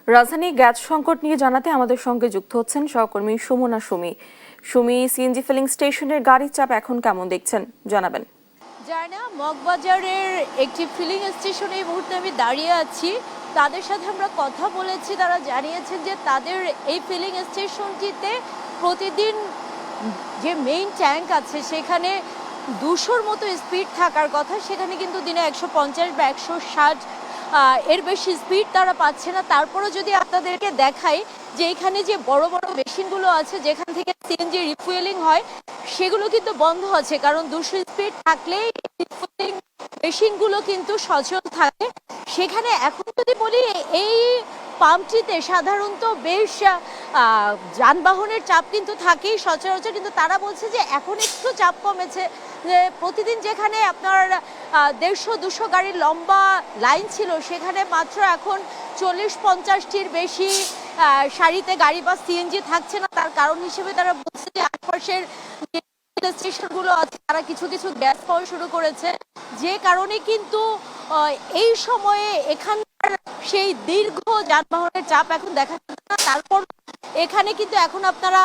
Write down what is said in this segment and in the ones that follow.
রাজধানী গ্যাস সংকট নিয়ে জানাতে আমাদের সঙ্গে যুক্ত হচ্ছেন সহকর্মী সুমনা সুমি। সুমি, সিএনজি ফিলিং স্টেশনের গাড়ির চাপ এখন কেমন দেখছেন জানাবেন। জানা মগবাজারের একটি ফিলিং স্টেশনে এই মুহূর্তে আমি দাঁড়িয়ে আছি। তাদের সাথে আমরা কথা বলেছি, তারা জানিয়েছেন যে তাদের এই ফিলিং স্টেশনটিতে প্রতিদিন যে মেইন ট্যাঙ্ক আছে সেখানে 200-র মতো স্পিড থাকার কথা, সেখানে কিন্তু দিনে 150 বা 160 এর বেশি স্পিড তারা পাচ্ছে না। তারপরেও যদি আপনাদেরকে দেখাই যে এখানে যে বড় বড় মেশিনগুলো আছে যেখান থেকে সিএনজি রিফুয়েলিং হয় সেগুলো কিন্তু বন্ধ আছে, কারণ 200 স্পিড থাকলেই রিফুয়েলিং মেশিনগুলো কিন্তু সচল থাকে। সেখানে এখন যদি বলি এই পাম্পটিতে সাধারণত বেশ যানবাহনের চাপ কিন্তু থাকেই সচরাচর, কিন্তু তারা বলছে যে এখন একটু চাপ কমেছে। যে প্রতিদিন যেখানে আপনার 150-200 গাড়ির লম্বা লাইন ছিল সেখানে মাত্র এখন 40-50টির বেশি সারিতে গাড়ি বা সিএনজি থাকছে না। তার কারণ হিসেবে তারা বলছে যে আশপাশের স্টেশনগুলো আছে তারা কিছু কিছু গ্যাস পাওয়া শুরু করেছে, যে কারণে কিন্তু এই সময়ে এখানকার সেই দীর্ঘ যানবাহনের চাপ এখন দেখা যাচ্ছে না। তারপর এখানে কিন্তু এখন আপনারা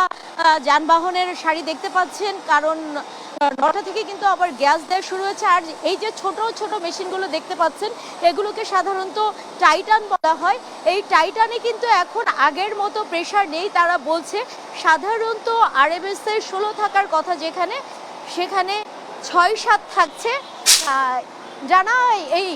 যানবাহনের সারি দেখতে পাচ্ছেন, কারণ 9টা থেকে কিন্তু আবার গ্যাস দেওয়া শুরু হয়েছে। আর এই যে ছোট ছোট মেশিনগুলো দেখতে পাচ্ছেন এগুলোকে সাধারণত টাইটান বলা হয়। এই টাইটানে কিন্তু এখন আগের মতো প্রেসার নেই। তারা বলছে সাধারণত আরএমএস এর 16 থাকার কথা যেখানে, সেখানে 6-7 থাকছে। জানা এই